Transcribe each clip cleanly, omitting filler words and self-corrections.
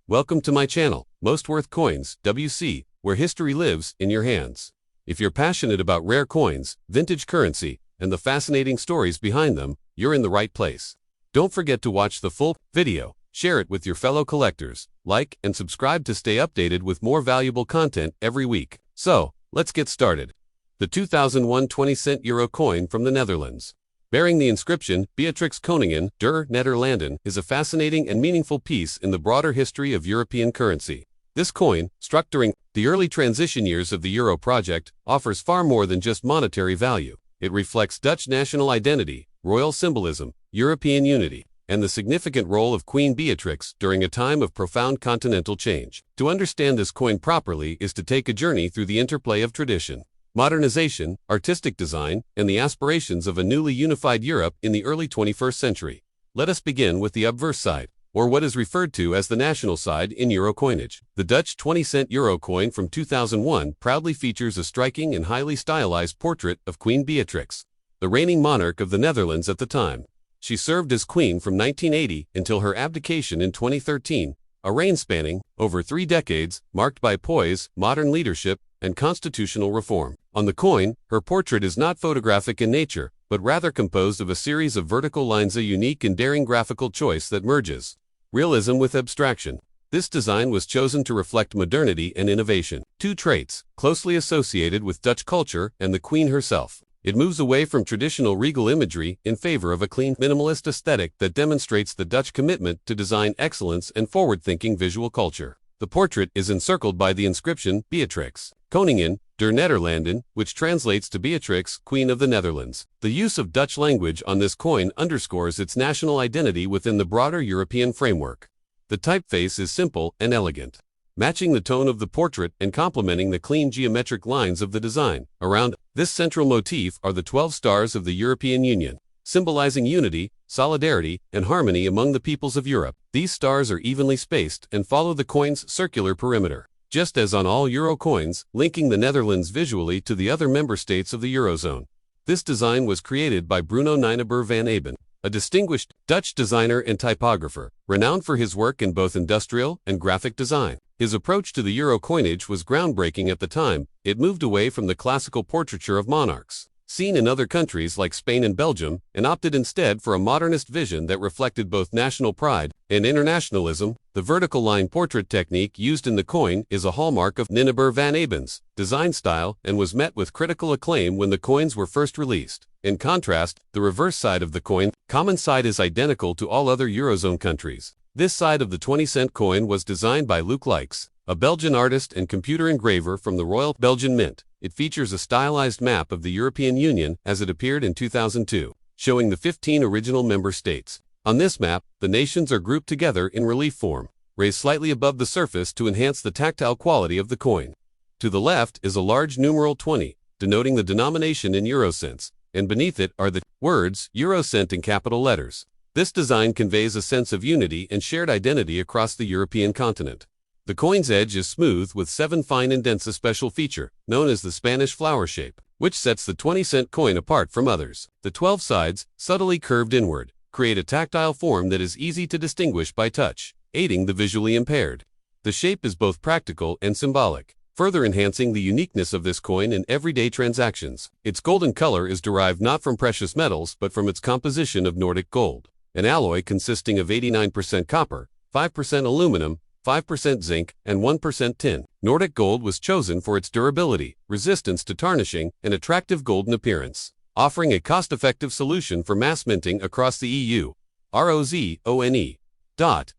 Welcome to my channel, Most Worth Coins, WC, where history lives in your hands. If you're passionate about rare coins, vintage currency, and the fascinating stories behind them, you're in the right place. Don't forget to watch the full video, share it with your fellow collectors, like and subscribe to stay updated with more valuable content every week. So, let's get started. The 2001 20-cent euro coin from the Netherlands. Bearing the inscription, Beatrix Koningin der Nederlanden, is a fascinating and meaningful piece in the broader history of European currency. This coin, struck during the early transition years of the euro project, offers far more than just monetary value. It reflects Dutch national identity, royal symbolism, European unity, and the significant role of Queen Beatrix during a time of profound continental change. To understand this coin properly is to take a journey through the interplay of tradition, modernization, artistic design, and the aspirations of a newly unified Europe in the early 21st century. Let us begin with the obverse side, or what is referred to as the national side in euro coinage. The Dutch 20-cent euro coin from 2001 proudly features a striking and highly stylized portrait of Queen Beatrix, the reigning monarch of the Netherlands at the time. She served as queen from 1980 until her abdication in 2013, a reign spanning over 3 decades, marked by poise, modern leadership, and constitutional reform. On the coin, her portrait is not photographic in nature, but rather composed of a series of vertical lines, a unique and daring graphical choice that merges realism with abstraction. This design was chosen to reflect modernity and innovation, two traits closely associated with Dutch culture and the Queen herself. It moves away from traditional regal imagery in favor of a clean, minimalist aesthetic that demonstrates the Dutch commitment to design excellence and forward-thinking visual culture. The portrait is encircled by the inscription, Beatrix Koningin der Nederlanden, which translates to Beatrix, Queen of the Netherlands. The use of Dutch language on this coin underscores its national identity within the broader European framework. The typeface is simple and elegant, matching the tone of the portrait and complementing the clean geometric lines of the design. Around this central motif are the 12 stars of the European Union, symbolizing unity, solidarity, and harmony among the peoples of Europe. These stars are evenly spaced and follow the coin's circular perimeter, just as on all euro coins, linking the Netherlands visually to the other member states of the Eurozone. This design was created by Bruno Nijnberg van Eben, a distinguished Dutch designer and typographer, renowned for his work in both industrial and graphic design. His approach to the euro coinage was groundbreaking at the time. It moved away from the classical portraiture of monarchs, seen in other countries like Spain and Belgium, and opted instead for a modernist vision that reflected both national pride and internationalism. The vertical line portrait technique used in the coin is a hallmark of Nijnberg van Eben's design style and was met with critical acclaim when the coins were first released. In contrast, the reverse side of the coin, common side, is identical to all other Eurozone countries. This side of the 20-cent coin was designed by Luc Lykes, a Belgian artist and computer engraver from the Royal Belgian Mint. It features a stylized map of the European Union as it appeared in 2002, showing the 15 original member states. On this map, the nations are grouped together in relief form, raised slightly above the surface to enhance the tactile quality of the coin. To the left is a large numeral 20, denoting the denomination in eurocents, and beneath it are the words Eurocent in capital letters. This design conveys a sense of unity and shared identity across the European continent. The coin's edge is smooth with 7 fine indents, a special feature known as the Spanish flower shape, which sets the 20-cent coin apart from others. The 12 sides, subtly curved inward, create a tactile form that is easy to distinguish by touch, aiding the visually impaired. The shape is both practical and symbolic, further enhancing the uniqueness of this coin in everyday transactions. Its golden color is derived not from precious metals but from its composition of Nordic gold, an alloy consisting of 89% copper, 5% aluminum, 5% zinc, and 1% tin. Nordic gold was chosen for its durability, resistance to tarnishing, and attractive golden appearance, offering a cost-effective solution for mass minting across the EU. ROZONE.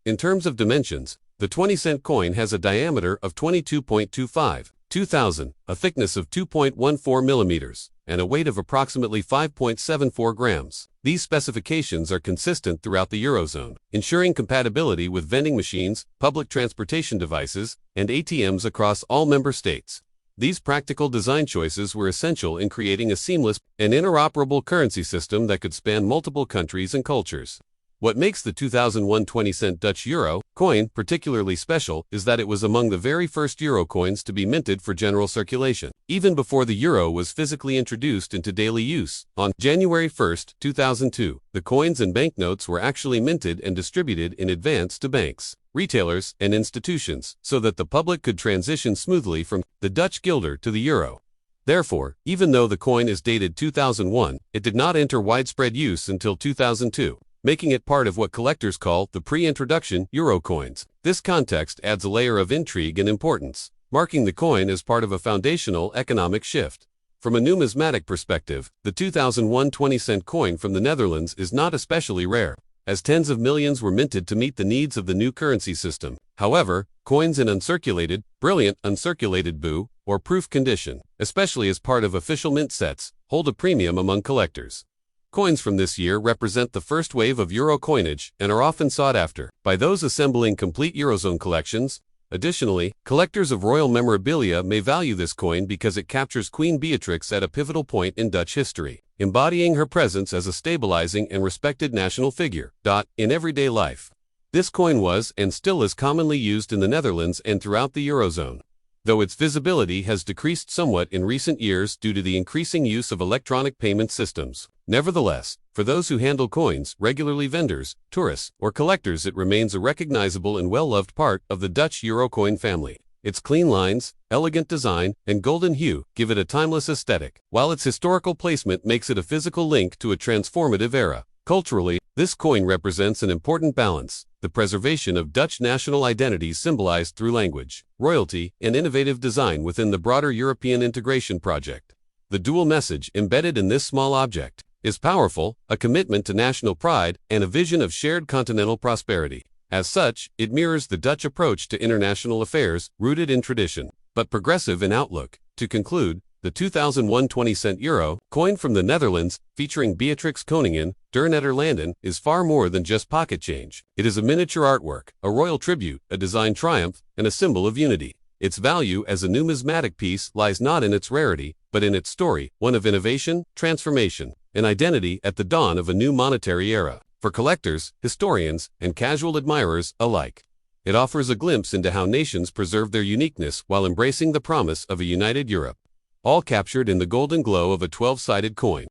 In terms of dimensions, the 20-cent coin has a diameter of 22.25, 2000, a thickness of 2.14 millimeters, and a weight of approximately 5.74 grams. These specifications are consistent throughout the Eurozone, ensuring compatibility with vending machines, public transportation devices, and ATMs across all member states. These practical design choices were essential in creating a seamless and interoperable currency system that could span multiple countries and cultures. What makes the 2001 20-cent Dutch euro coin particularly special is that it was among the very first euro coins to be minted for general circulation, even before the euro was physically introduced into daily use. On January 1, 2002, the coins and banknotes were actually minted and distributed in advance to banks, retailers, and institutions, so that the public could transition smoothly from the Dutch guilder to the euro. Therefore, even though the coin is dated 2001, it did not enter widespread use until 2002. Making it part of what collectors call the pre-introduction euro coins. This context adds a layer of intrigue and importance, marking the coin as part of a foundational economic shift. From a numismatic perspective, the 2001 20-cent coin from the Netherlands is not especially rare, as tens of millions were minted to meet the needs of the new currency system. However, coins in uncirculated, brilliant uncirculated BU, or proof condition, especially as part of official mint sets, hold a premium among collectors. Coins from this year represent the first wave of euro coinage and are often sought after by those assembling complete Eurozone collections. Additionally, collectors of royal memorabilia may value this coin because it captures Queen Beatrix at a pivotal point in Dutch history, embodying her presence as a stabilizing and respected national figure. In everyday life, this coin was and still is commonly used in the Netherlands and throughout the Eurozone, though its visibility has decreased somewhat in recent years due to the increasing use of electronic payment systems. Nevertheless, for those who handle coins, regularly vendors, tourists, or collectors, it remains a recognizable and well-loved part of the Dutch euro coin family. Its clean lines, elegant design, and golden hue give it a timeless aesthetic, while its historical placement makes it a physical link to a transformative era. Culturally, this coin represents an important balance: the preservation of Dutch national identities symbolized through language, royalty, and innovative design within the broader European integration project. The dual message embedded in this small object is powerful: a commitment to national pride and a vision of shared continental prosperity. As such, it mirrors the Dutch approach to international affairs, rooted in tradition, but progressive in outlook. To conclude, the 2001 20-cent euro coin from the Netherlands, featuring Beatrix Koningin der Nederlanden, is far more than just pocket change. It is a miniature artwork, a royal tribute, a design triumph, and a symbol of unity. Its value as a numismatic piece lies not in its rarity, but in its story, one of innovation, transformation, and identity at the dawn of a new monetary era. For collectors, historians, and casual admirers alike, it offers a glimpse into how nations preserve their uniqueness while embracing the promise of a united Europe, all captured in the golden glow of a 12-sided coin.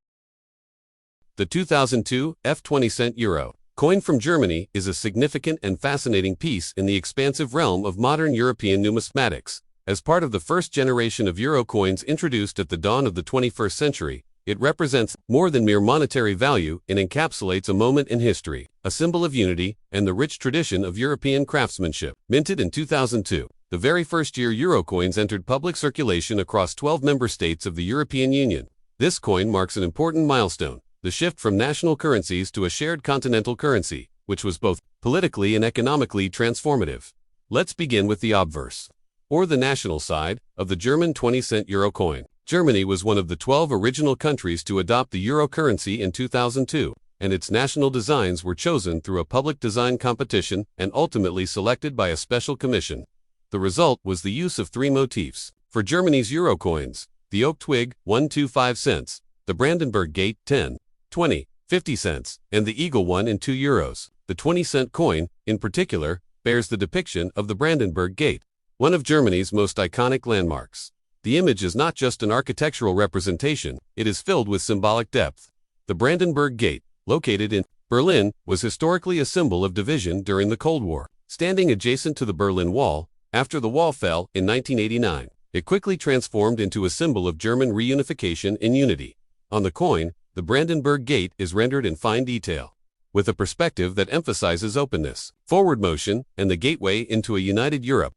The 2002 20-cent euro coin from Germany is a significant and fascinating piece in the expansive realm of modern European numismatics. As part of the first generation of euro coins introduced at the dawn of the 21st century, it represents more than mere monetary value and encapsulates a moment in history, a symbol of unity, and the rich tradition of European craftsmanship. Minted in 2002, the very first year euro coins entered public circulation across 12 member states of the European Union. This coin marks an important milestone: the shift from national currencies to a shared continental currency, which was both politically and economically transformative. Let's begin with the obverse, or the national side, of the German 20-cent euro coin. Germany was one of the 12 original countries to adopt the euro currency in 2002, and its national designs were chosen through a public design competition and ultimately selected by a special commission. The result was the use of three motifs. For Germany's euro coins, the oak twig, 125 cents, the Brandenburg Gate, 10, 20, 50 cents, and the eagle one in 2 euros. The 20-cent coin, in particular, bears the depiction of the Brandenburg Gate, one of Germany's most iconic landmarks. The image is not just an architectural representation, it is filled with symbolic depth. The Brandenburg Gate, located in Berlin, was historically a symbol of division during the Cold War. Standing adjacent to the Berlin Wall, after the wall fell in 1989, it quickly transformed into a symbol of German reunification and unity. On the coin, the Brandenburg Gate is rendered in fine detail, with a perspective that emphasizes openness, forward motion, and the gateway into a united Europe.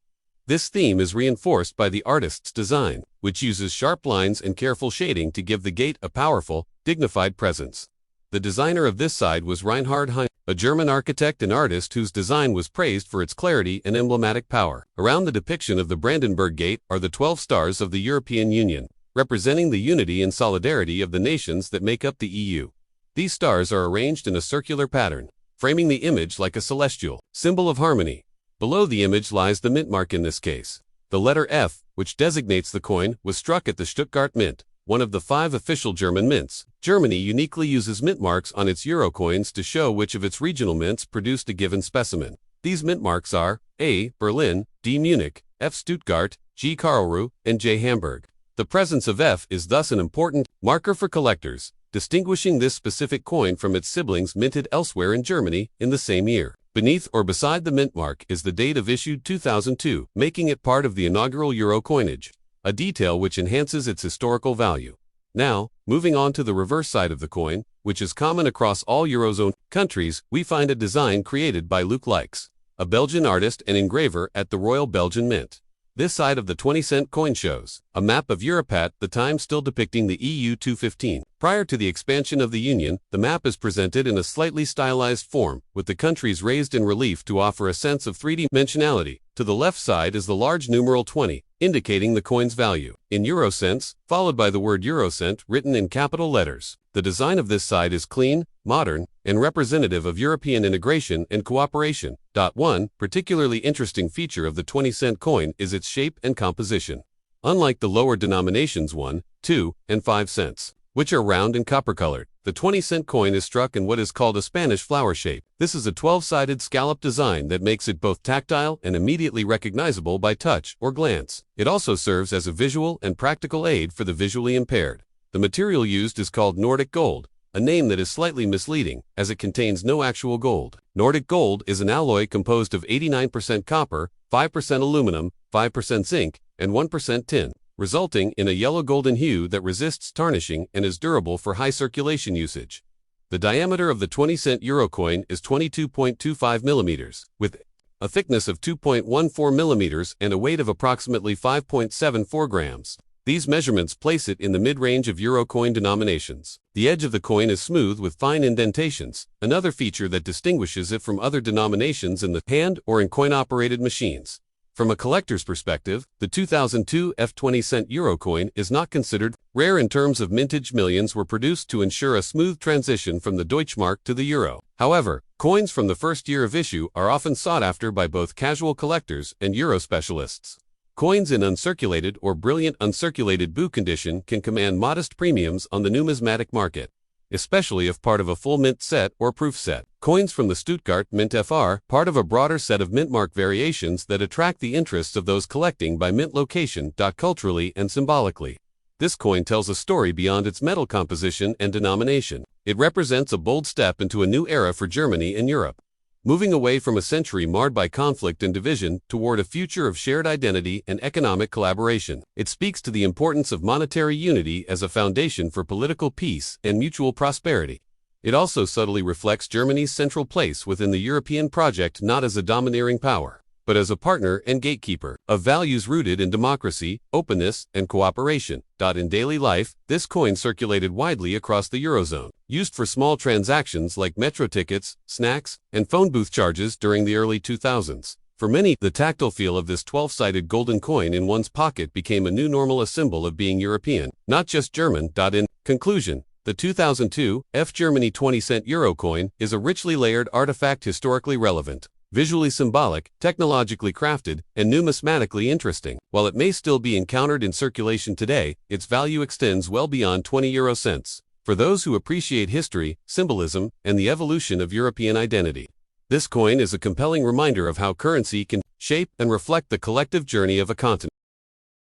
This theme is reinforced by the artist's design, which uses sharp lines and careful shading to give the gate a powerful, dignified presence. The designer of this side was Reinhard Heine, a German architect and artist whose design was praised for its clarity and emblematic power. Around the depiction of the Brandenburg Gate are the 12 stars of the European Union, representing the unity and solidarity of the nations that make up the EU. These stars are arranged in a circular pattern, framing the image like a celestial symbol of harmony. Below the image lies the mint mark in this case. The letter F, which designates the coin, was struck at the Stuttgart Mint, one of the 5 official German mints. Germany uniquely uses mint marks on its euro coins to show which of its regional mints produced a given specimen. These mint marks are A. Berlin, D. Munich, F. Stuttgart, G. Karlsruhe, and J. Hamburg. The presence of F is thus an important marker for collectors, distinguishing this specific coin from its siblings minted elsewhere in Germany in the same year. Beneath or beside the mint mark is the date of issue 2002, making it part of the inaugural euro coinage, a detail which enhances its historical value. Now, moving on to the reverse side of the coin, which is common across all Eurozone countries, we find a design created by Luc Leix, a Belgian artist and engraver at the Royal Belgian Mint. This side of the 20-cent coin shows a map of Europe at the time still depicting the EU 215. Prior to the expansion of the Union, the map is presented in a slightly stylized form, with the countries raised in relief to offer a sense of three-dimensionality. To the left side is the large numeral 20, indicating the coin's value, in euro cents, followed by the word eurocent written in capital letters. The design of this side is clean, modern, and representative of European integration and cooperation. One particularly interesting feature of the 20-cent coin is its shape and composition. Unlike the lower denominations 1, 2, and 5 cents, which are round and copper-colored, the 20-cent coin is struck in what is called a Spanish flower shape. This is a 12-sided scallop design that makes it both tactile and immediately recognizable by touch or glance. It also serves as a visual and practical aid for the visually impaired. The material used is called Nordic gold, a name that is slightly misleading, as it contains no actual gold. Nordic gold is an alloy composed of 89% copper, 5% aluminum, 5% zinc, and 1% tin, resulting in a yellow-golden hue that resists tarnishing and is durable for high circulation usage. The diameter of the 20-cent euro coin is 22.25 millimeters, with a thickness of 2.14 millimeters and a weight of approximately 5.74 grams. These measurements place it in the mid-range of euro coin denominations. The edge of the coin is smooth with fine indentations, another feature that distinguishes it from other denominations in the hand or in coin-operated machines. From a collector's perspective, the 2002 F20-cent euro coin is not considered rare in terms of mintage. Millions were produced to ensure a smooth transition from the Deutschmark to the euro. However, coins from the first year of issue are often sought after by both casual collectors and euro specialists. Coins in uncirculated or brilliant uncirculated blue condition can command modest premiums on the numismatic market, especially if part of a full mint set or proof set. Coins from the Stuttgart Mint FR, part of a broader set of mint mark variations that attract the interests of those collecting by mint location. Culturally and symbolically, this coin tells a story beyond its metal composition and denomination. It represents a bold step into a new era for Germany and Europe, moving away from a century marred by conflict and division toward a future of shared identity and economic collaboration. It speaks to the importance of monetary unity as a foundation for political peace and mutual prosperity. It also subtly reflects Germany's central place within the European project, not as a domineering power, but as a partner and gatekeeper of values rooted in democracy, openness, and cooperation. In daily life, this coin circulated widely across the Eurozone, used for small transactions like metro tickets, snacks, and phone booth charges during the early 2000s. For many, the tactile feel of this 12-sided golden coin in one's pocket became a new normal, a symbol of being European, not just German. In conclusion, the 2002 F Germany 20-cent euro coin is a richly layered artifact, historically relevant, visually symbolic, technologically crafted, and numismatically interesting. While it may still be encountered in circulation today, its value extends well beyond 20 euro cents for those who appreciate history, symbolism, and the evolution of European identity. This coin is a compelling reminder of how currency can shape and reflect the collective journey of a continent.